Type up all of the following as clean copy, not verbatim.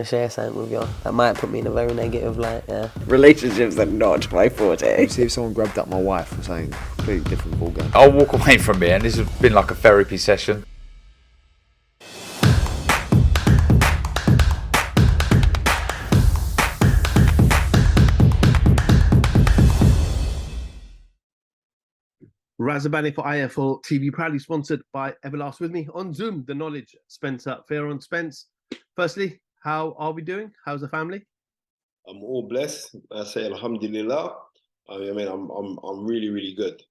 to share something with you. That might put me in a very negative light, yeah. Relationships are not my forte. See if someone grabbed up my wife or something completely different ballgame. I'll walk away from here, and this has been like a therapy session. Razabani for IFL TV, proudly sponsored by Everlast. With me on Zoom, the knowledge, Spencer Fearon. Spence, firstly, how are we doing? How's the family? I'm all blessed. I say Alhamdulillah. I'm really, really good.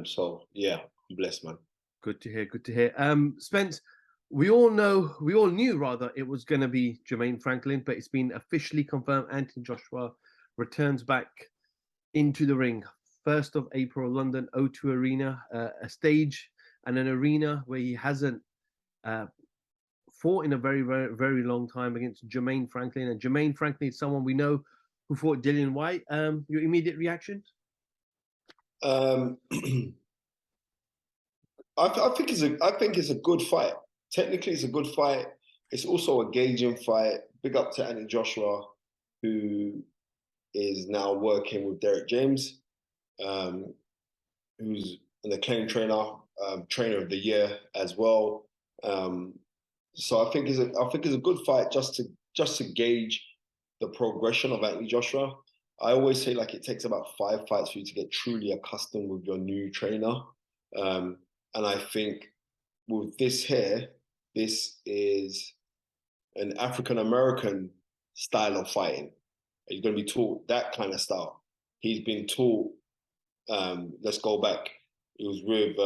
So yeah, I'm blessed, man. Good to hear. Good to hear. Spence, we all knew rather it was going to be Jermaine Franklin, but it's been officially confirmed. Anthony Joshua returns back into the ring. 1st of April, London O2 Arena, a stage and an arena where he hasn't fought in a very, very, very long time against Jermaine Franklin. And Jermaine Franklin is someone we know who fought Dillian Whyte. Your immediate reactions? I think it's a good fight. Technically, it's a good fight. It's also a gauging fight. Big up to Anthony Joshua, who is now working with Derek James. Who's an acclaimed trainer, trainer of the year as well. So I think it's a good fight just to gauge the progression of Anthony Joshua. I always say like it takes about 5 fights for you to get truly accustomed with your new trainer. And I think with this here, this is an African American style of fighting. He's going to be taught that kind of style. He's been taught. Let's go back. It was with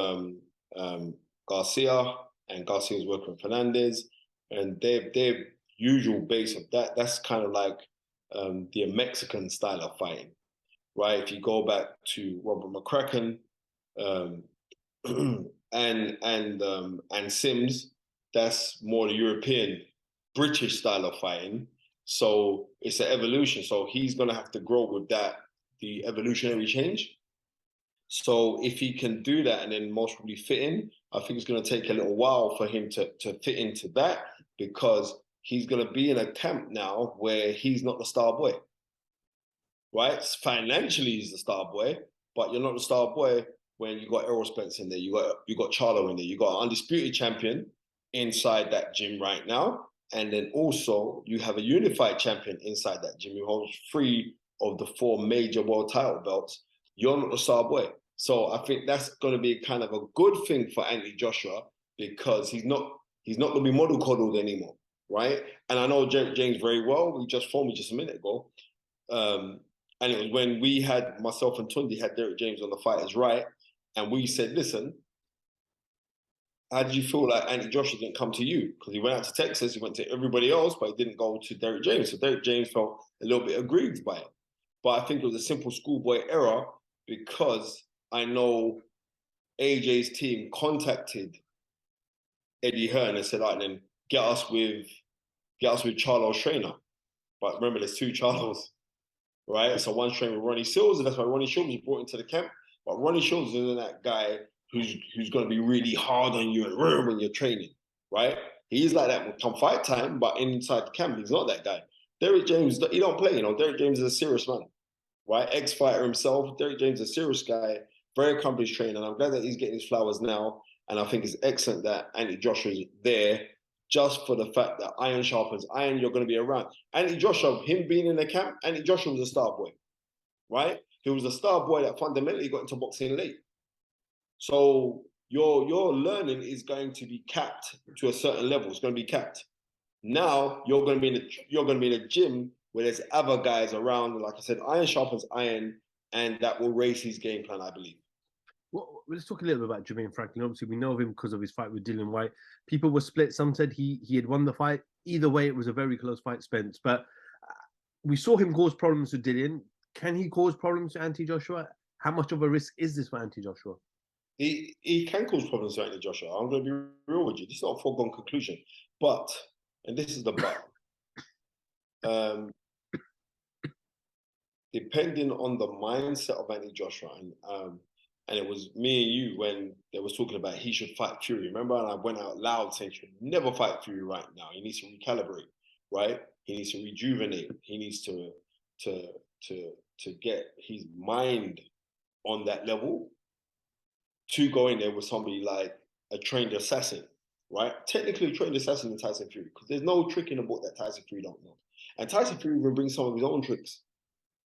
Garcia, and Garcia was working with Fernandez, and their usual base of that's kind of like the Mexican style of fighting, right? If you go back to Robert McCracken and Sims, that's more the European, British style of fighting. So it's an evolution. So he's gonna have to grow with that, the evolutionary change. So if he can do that and then most probably fit in, I think it's going to take a little while for him to fit into that, because he's going to be in a camp now where he's not the star boy, right? Financially, he's the star boy, but you're not the star boy when you got Errol Spence in there, you got Charlo in there, you got an undisputed champion inside that gym right now, and then also you have a unified champion inside that gym who holds 3 of the 4 major world title belts. You're not the star boy. So I think that's going to be kind of a good thing for Anthony Joshua, because he's not going to be model coddled anymore, right? And I know Derek James very well. We just phoned me just a minute ago. And it was when we had, myself and Tundi had Derek James on the Fighters Right. And we said, listen, how did you feel like Anthony Joshua didn't come to you? Because he went out to Texas, he went to everybody else, but he didn't go to Derek James. So Derek James felt a little bit aggrieved by it. But I think it was a simple schoolboy error, because I know AJ's team contacted Eddie Hearn and said, all right, then get us with Charlo's trainer. But remember, there's 2 Charlos, right? So one's trained with Ronnie Sills, and that's why Ronnie Sills was brought into the camp. But Ronnie Sills isn't that guy who's going to be really hard on you and when you're training, right? He's like that when come fight time, but inside the camp, he's not that guy. Derek James, he don't play, Derek James is a serious man. Right, ex-fighter himself. Derek James is a serious guy, very accomplished trainer, and I'm glad that he's getting his flowers now. And I think it's excellent that Anthony Joshua is there, just for the fact that iron sharpens iron. You're going to be around. Anthony Joshua, him being in the camp, Anthony Joshua was a star boy, right? He was a star boy that fundamentally got into boxing late. So your learning is going to be capped to a certain level. It's going to be capped. Now you're going to be in a gym where there's other guys around, and like I said, iron sharpens iron, and that will raise his game plan, I believe. Well, let's talk a little bit about Jermaine Franklin. Obviously, we know of him because of his fight with Dillian Whyte. People were split. Some said he had won the fight. Either way, it was a very close fight, Spence. But we saw him cause problems with Dillian. Can he cause problems to Anthony Joshua? How much of a risk is this for Anthony Joshua? He can cause problems to Anthony Joshua. I'm going to be real with you. This is not a foregone conclusion. But, and this is the but, depending on the mindset of Anthony Joshua, and it was me and you when they was talking about he should fight Fury. Remember? And I went out loud saying he should never fight Fury right now. He needs to recalibrate. right? He needs to rejuvenate. He needs to get his mind on that level to go in there with somebody like a trained assassin, right? Technically a trained assassin in Tyson Fury, because there's no trick in the book that Tyson Fury don't know. And Tyson Fury even brings some of his own tricks,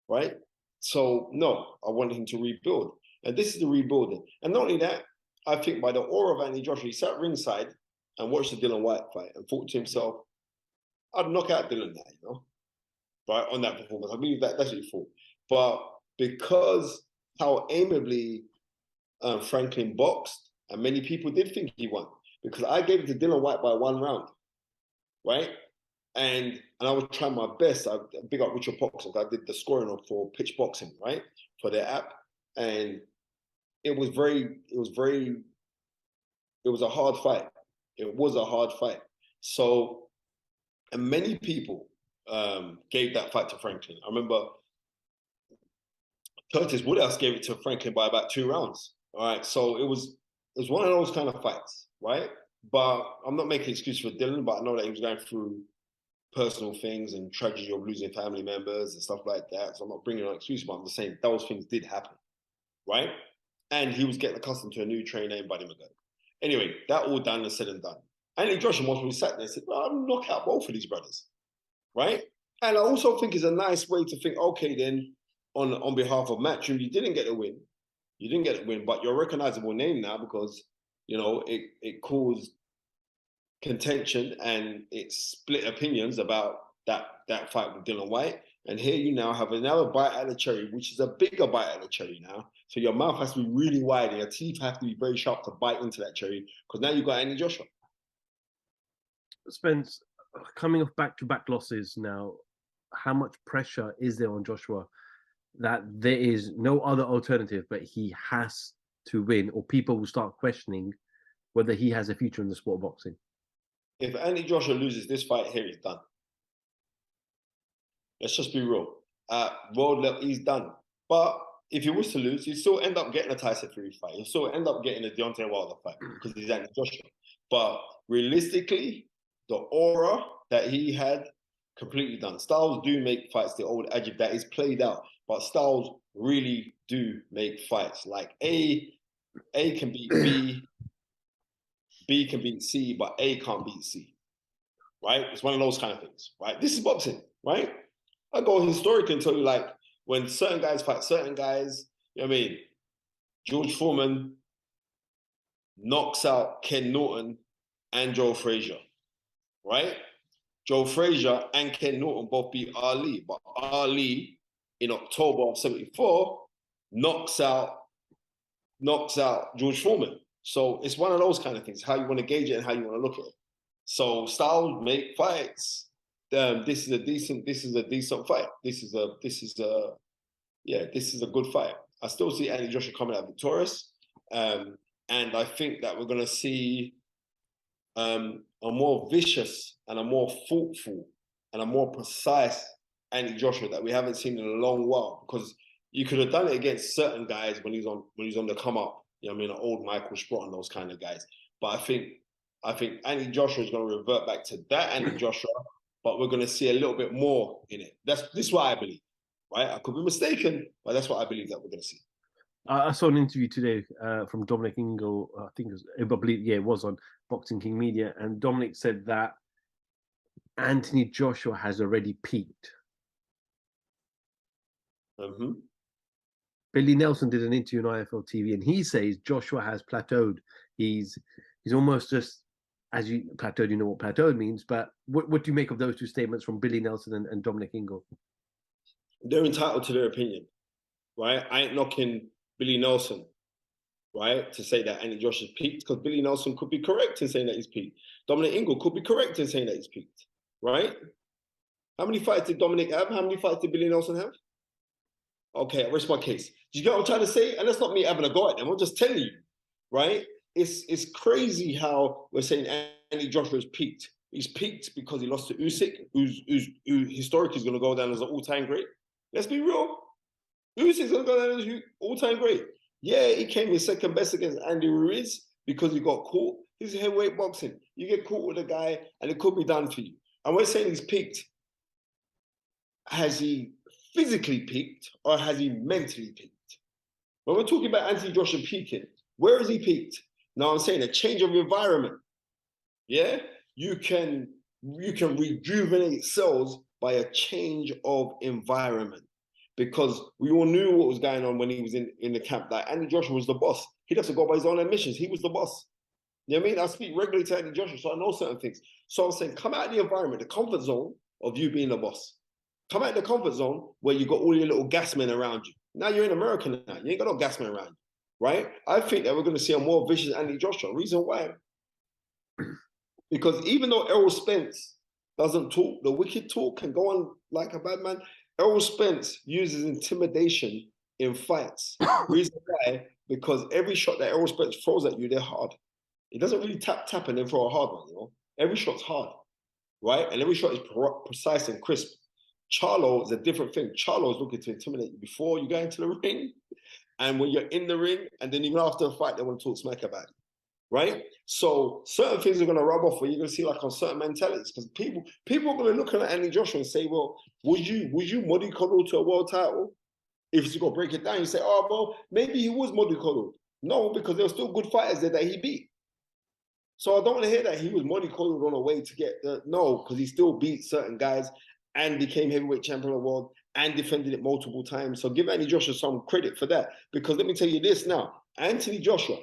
right? So no, I want him to rebuild. And this is the rebuilding. And not only that, I think by the aura of Anthony Joshua, he sat ringside and watched the Dillian Whyte fight and thought to himself, I'd knock out Dillian now, you know, right, on that performance. I believe that's what he thought. But because how amiably Franklin boxed, and many people did think he won, because I gave it to Dillian Whyte by 1 round, right? And I was trying my best. I big up Richard Boxing. I did the scoring up for Pitch Boxing, right, for their app, and it was a hard fight. It was a hard fight. So, and many people gave that fight to Franklin. I remember Curtis Woodhouse gave it to Franklin by about 2 rounds. All right, so it was one of those kind of fights, right? But I'm not making excuses for Dillian, but I know that he was going through personal things and tragedy of losing family members and stuff like that. So I'm not bringing an excuse, but I'm just saying those things did happen, right? And he was getting accustomed to a new trainer named Buddy McGirt. Anyway, that all done and said and done. Anthony Joshua most probably sat there and said, well, I'll knock out both of these brothers, right? And I also think it's a nice way to think, okay, then on behalf of Matchroom, you didn't get the win. You didn't get the win, but you're a recognizable name now because, you know, it caused contention and it split opinions about that fight with Dillian Whyte. And here you now have another bite at the cherry, which is a bigger bite at the cherry now. So your mouth has to be really wide and your teeth have to be very sharp to bite into that cherry because now you've got Anthony Joshua. Spence, coming off back-to-back losses now, how much pressure is there on Joshua that there is no other alternative but he has to win, or people will start questioning whether he has a future in the sport of boxing? If Anthony Joshua loses this fight here, he's done. Let's just be real. At world level, he's done. But if he was to lose, he'd still end up getting a Tyson Fury fight. He'll still end up getting a Deontay Wilder fight because he's Anthony Joshua. But realistically, the aura that he had, completely done. Styles do make fights, the old adage that is played out, but Styles really do make fights. Like A can beat B, B can beat C, but A can't beat C, right? It's one of those kind of things, right? This is boxing, right? I go historically and tell you, like, when certain guys fight certain guys, you know what I mean? George Foreman knocks out Ken Norton and Joe Frazier, right? Joe Frazier and Ken Norton both beat Ali, but Ali in October of '74 knocks out George Foreman. So it's one of those kind of things, how you want to gauge it and how you want to look at it. So Styles make fights. This is a decent fight. This is a good fight. I still see Anthony Joshua coming out victorious. And I think that we're going to see a more vicious and a more thoughtful and a more precise Anthony Joshua that we haven't seen in a long while. Because you could have done it against certain guys when he's on the come up. You know what I mean? An old Michael Sprott and those kind of guys. But I think Anthony Joshua is going to revert back to that Anthony Joshua, but we're going to see a little bit more in it. This is what I believe, right? I could be mistaken, but that's what I believe that we're going to see. I saw an interview today from Dominic Ingle. It was on Boxing King Media, and Dominic said that Anthony Joshua has already peaked. Mm-hmm. Billy Nelson did an interview on IFL TV, and he says Joshua has plateaued. He's almost just, as you plateaued, you know what plateaued means, but what do you make of those two statements from Billy Nelson and Dominic Ingle? They're entitled to their opinion, right? I ain't knocking Billy Nelson, right, to say that Anthony Joshua's peaked, because Billy Nelson could be correct in saying that he's peaked. Dominic Ingle could be correct in saying that he's peaked, right? How many fights did Dominic have? How many fights did Billy Nelson have? Okay, I rest my case. Do you get what I'm trying to say? And that's not me having a go at them. I'm just telling you, right? It's crazy how we're saying Anthony Joshua's peaked. He's peaked because he lost to Usyk, who historically is going to go down as an all-time great. Let's be real. Usyk's going to go down as an all-time great. Yeah, he came in second best against Andy Ruiz because he got caught. This is heavyweight boxing. You get caught with a guy and it could be done for you. And we're saying he's peaked. Has he physically peaked or has he mentally peaked? When we're talking about Anthony Joshua peaking, where has he peaked? Now I'm saying a change of environment. Yeah, you can rejuvenate cells by a change of environment, because we all knew what was going on when he was in the camp. Like Anthony Joshua was the boss. He doesn't go by his own admissions. He was the boss. You know what I mean? I speak regularly to Anthony Joshua, so I know certain things. So I'm saying, come out of the environment, the comfort zone of you being the boss. Come out of the comfort zone where you got all your little gas men around you. Now you're in America now. You ain't got no gas men around you, right? I think that we're going to see a more vicious Anthony Joshua. Reason why? Because even though Errol Spence doesn't talk the wicked talk and go on like a bad man, Errol Spence uses intimidation in fights. Reason why? Because every shot that Errol Spence throws at you, they're hard. He doesn't really tap and then throw a hard one, you know? Every shot's hard, right? And every shot is precise and crisp. Charlo is a different thing. Charlo is looking to intimidate you before you go into the ring, and when you're in the ring, and then even after a fight, they want to talk smack about it, right? So certain things are going to rub off where you're going to see like on certain mentalities, because people are going to look at Anthony Joshua and say, well, would you mollycoddle to a world title? If you go break it down, you say, oh, well, maybe he was mollycoddled. No, because there were still good fighters there that he beat. So I don't want to hear that he was mollycoddled on a way to get the, no, because he still beat certain guys and became heavyweight champion of the world and defended it multiple times. So give Anthony Joshua some credit for that. Because let me tell you this now, Anthony Joshua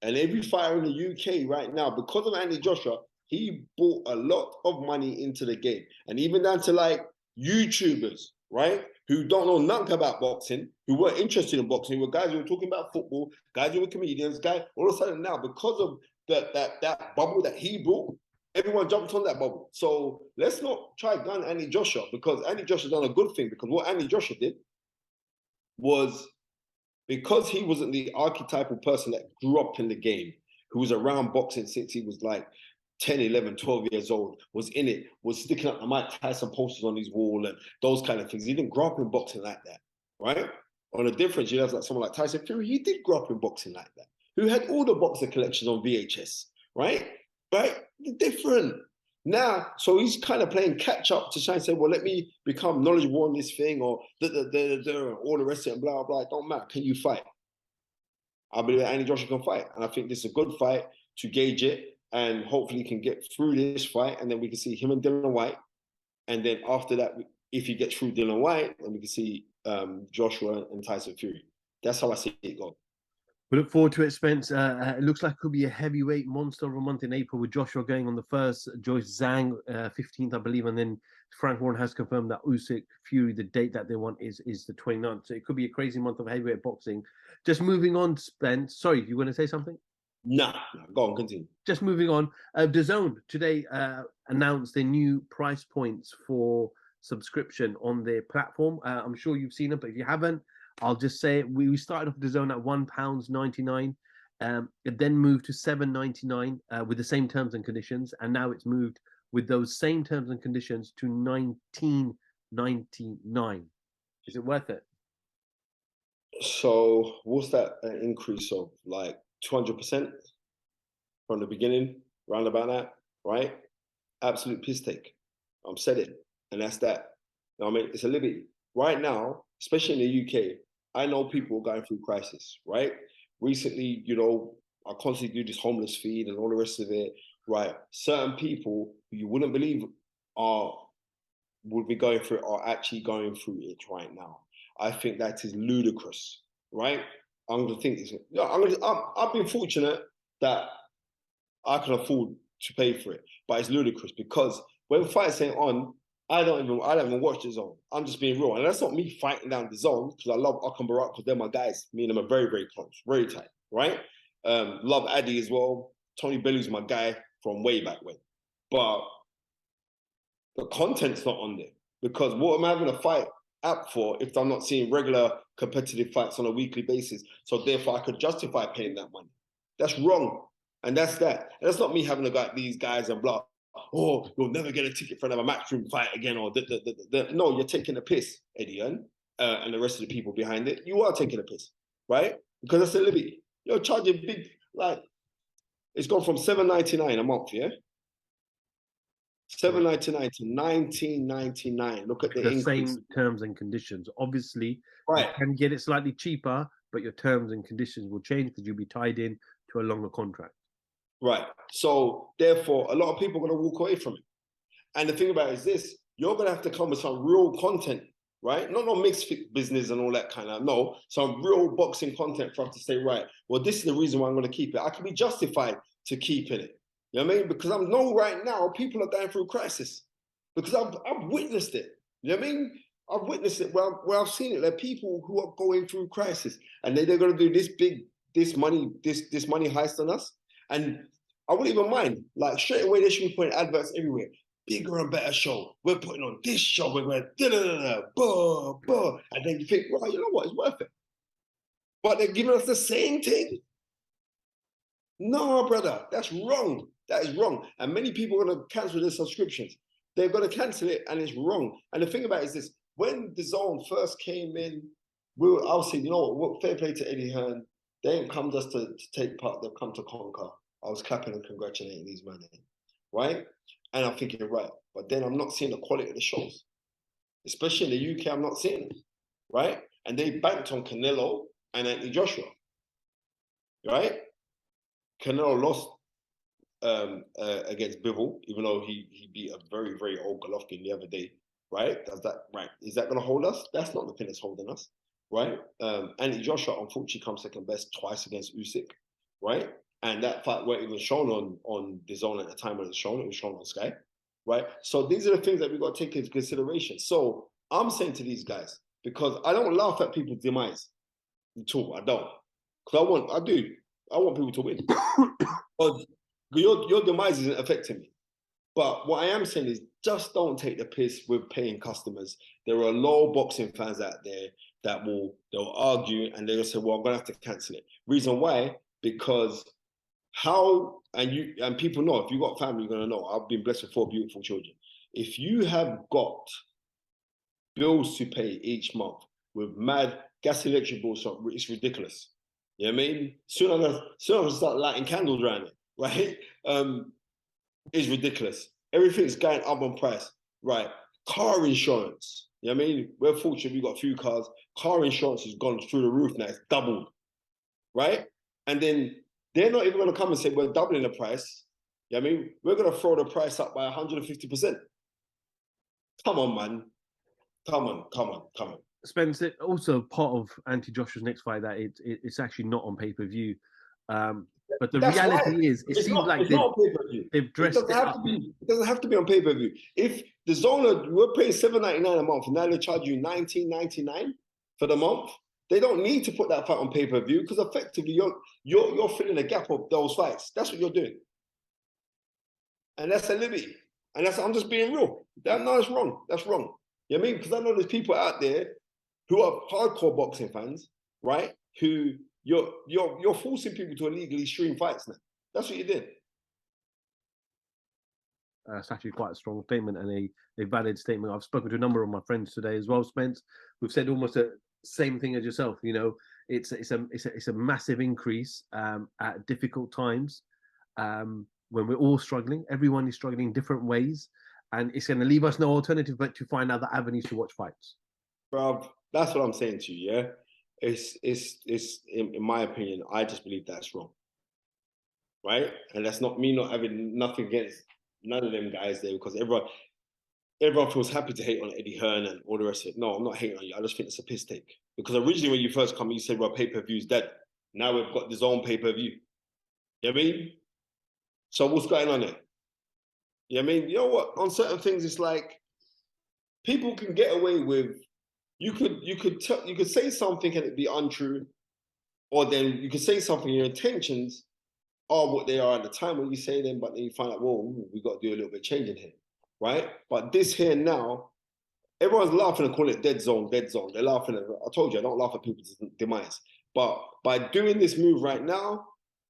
and every fighter in the UK right now, because of Anthony Joshua, he brought a lot of money into the game. And even down to like YouTubers, right, who don't know nothing about boxing, who weren't interested in boxing, who were guys who were talking about football, guys who were comedians, guys, all of a sudden now, because of that bubble that he brought, everyone jumped on that bubble. So let's not try gun Anthony Joshua, because Anthony Joshua done a good thing. Because what Anthony Joshua did was, because he wasn't the archetypal person that grew up in the game, who was around boxing since he was like 10, 11, 12 years old, was in it, was sticking up the Mike Tyson posters on his wall and those kind of things. He didn't grow up in boxing like that, right? On a difference, you have like someone like Tyson Fury, he did grow up in boxing like that, who had all the boxer collections on VHS, right? Right? Different. Now, so he's kind of playing catch up to try and say, well, let me become knowledgeable on this thing, or all the rest of it, and blah, blah. It don't matter. Can you fight? I believe that Anthony Joshua can fight. And I think this is a good fight to gauge it, and hopefully he can get through this fight, and then we can see him and Dillian Whyte. And then after that, if he gets through Dillian Whyte, then we can see Joshua and Tyson Fury. That's how I see it go. We look forward to it, Spence. It looks like it could be a heavyweight monster of a month in April, with Joshua going on the 1st, Joyce Zhang 15th, I believe, and then Frank Warren has confirmed that Usyk Fury, the date that they want is the 29th. So it could be a crazy month of heavyweight boxing. Just moving on, Spence. Sorry, you want to say something? Nah, go on, continue. Just moving on. Dazn today announced their new price points for subscription on their platform. I'm sure you've seen it, but if you haven't, I'll just say we started off Dazn at £1.99. It then moved to $7.99 with the same terms and conditions, and now it's moved with those same terms and conditions to $19.99. Is it worth it? So what's that increase of, like 200% from the beginning, round about that, right? Absolute piss take. I'm said it, and that's that. You know what I mean? It's a liberty. Right now, especially in the UK, I know people going through crisis, right? Recently, you know, I constantly do this homeless feed and all the rest of it, right? Certain people who you wouldn't believe would be going through it are actually going through it right now. I think that is ludicrous, right? I'm gonna think it's, I've been fortunate that I can afford to pay for it, but it's ludicrous because when fights ain't on, I don't even watch Dazn. I'm just being real. And that's not me fighting down Dazn, because I love Akam Barak, because they're my guys. Me and them are very, very close, very tight, right? Love Addy as well. Tony Bellu's my guy from way back when. But the content's not on there, because what am I having a fight app for if I'm not seeing regular competitive fights on a weekly basis? So therefore I could justify paying that money. That's wrong. And that's that. And that's not me having to go at these guys and blah. Oh, you'll never get a ticket for another matchroom fight again, or no, you're taking a piss, Eddie, and the rest of the people behind it. You are taking a piss, right? Because that's a liberty. You're charging big, like, it's gone from $7.99 a month, yeah, $7.99 to $19.99. Look at the increase. Same terms and conditions. Obviously, Right. you can get it slightly cheaper, but your terms and conditions will change because you'll be tied in to a longer contract. Right. So therefore, a lot of people are going to walk away from it. And the thing about it is this: you're going to have to come with some real content, right? Not no mixed business and all that kind of, no, some real boxing content for us to say, right, well, this is the reason why I'm going to keep it. I can be justified to keeping it. You know what I mean? Because I know right now people are going through crisis because I've witnessed it. You know what I mean? I've witnessed it where I've seen it. There are people who are going through crisis and they're going to do this money heist on us. And I wouldn't even mind. Like straight away, they should be putting adverts everywhere. Bigger and better show. We're putting on this show. We're going da-da-da-da, and then you think, well, you know what? It's worth it. But they're giving us the same thing. No, brother, that's wrong. That is wrong. And many people are going to cancel their subscriptions. They're going to cancel it, and it's wrong. And the thing about it is this: when Dazn first came in, I was saying, you know what? Fair play to Eddie Hearn. They ain't come just to take part. They've come to conquer. I was clapping and congratulating these men, right? And I'm thinking, right, but then I'm not seeing the quality of the shows, especially in the UK. I'm not seeing it, right? And they banked on Canelo and Anthony Joshua, right? Canelo lost against Bivol, even though he beat a very, very old Golovkin the other day, right? Is that going to hold us? That's not the thing that's holding us, right? Anthony Joshua unfortunately comes second best twice against Usyk, right? And that fight wasn't even shown on Dazn at the time when it was shown on Sky, right? So these are the things that we've got to take into consideration. So I'm saying to these guys, because I don't laugh at people's demise at all, I don't. Because I want people to win. But your demise isn't affecting me. But what I am saying is just don't take the piss with paying customers. There are a lot of boxing fans out there that they'll argue and they'll say, well, I'm gonna have to cancel it. Reason why? Because and people know, if you've got family, you're gonna know. I've been blessed with 4 beautiful children. If you have got bills to pay each month with mad gas, electric bills, it's ridiculous. You know what I mean? Soon I'm gonna start lighting candles around it, right? It's ridiculous. Everything's going up on price, right? Car insurance. You know what I mean? We're fortunate we've got a few cars. Car insurance has gone through the roof now. It's doubled, right? And then they're not even going to come and say, we're doubling the price. You know what I mean? We're going to throw the price up by 150%. Come on, man. Come on. Spence, also part of Josh's next fight that it's actually not on pay-per-view. But the reality is, it seems like they've dressed it up. It doesn't have to be on pay-per-view. If the Zona, we're paying $7.99 a month, and now they charge you $19.99 for the month, they don't need to put that fight on pay-per-view because effectively you're filling the gap of those fights. That's what you're doing. And that's a liberty. And I'm just being real. No, it's wrong. That's wrong. You know what I mean? Because I know there's people out there who are hardcore boxing fans, right? Who you're forcing people to illegally stream fights now. That's what you did. It's actually quite a strong statement and a valid statement. I've spoken to a number of my friends today as well, Spence. We've said almost the same thing as yourself. You know, it's a massive increase at difficult times when we're all struggling. Everyone is struggling in different ways, and it's going to leave us no alternative but to find other avenues to watch fights. Bruv, that's what I'm saying to you. Yeah, it's in my opinion, I just believe that's wrong, right? And that's not me not having nothing against none of them guys there, because everyone feels happy to hate on Eddie Hearn and all the rest of it. No, I'm not hating on you. I just think it's a piss take. Because originally when you first come, you said, well, pay-per-view's dead. Now we've got this own pay-per-view. You know what I mean? So what's going on there? You know what I mean? You know what? On certain things, it's like people can get away with. You could say something and it be untrue, or then you could say something. Your intentions are what they are at the time when you say them, but then you find out, whoa, we got to do a little bit of changing here, right? But this here now, everyone's laughing and calling it dead zone. They're laughing at. I told you, I don't laugh at people's demise. But by doing this move right now,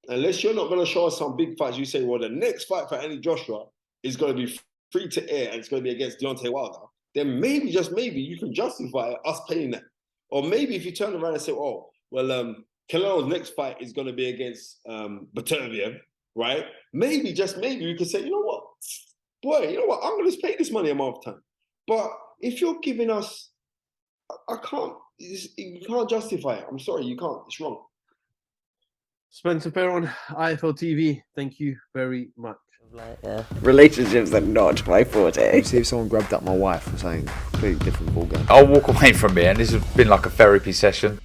unless you're not going to show us some big fights, you say, well, the next fight for Anthony Joshua is going to be free to air and it's going to be against Deontay Wilder, then maybe, just maybe, you can justify us paying that. Or maybe if you turn around and say, oh, well, Canelo's next fight is going to be against Beterbiev, right? Maybe, just maybe, you could say, you know what? boy, you know what? I'm going to pay this money a month time. But if you're giving us, I can't. You can't justify it. I'm sorry, you can't. It's wrong. Spencer Fearon, IFL TV. Thank you very much. Like, yeah. Relationships are not my forte. See if someone grabbed up my wife or something completely different ballgame. I'll walk away from it, and this has been like a therapy session.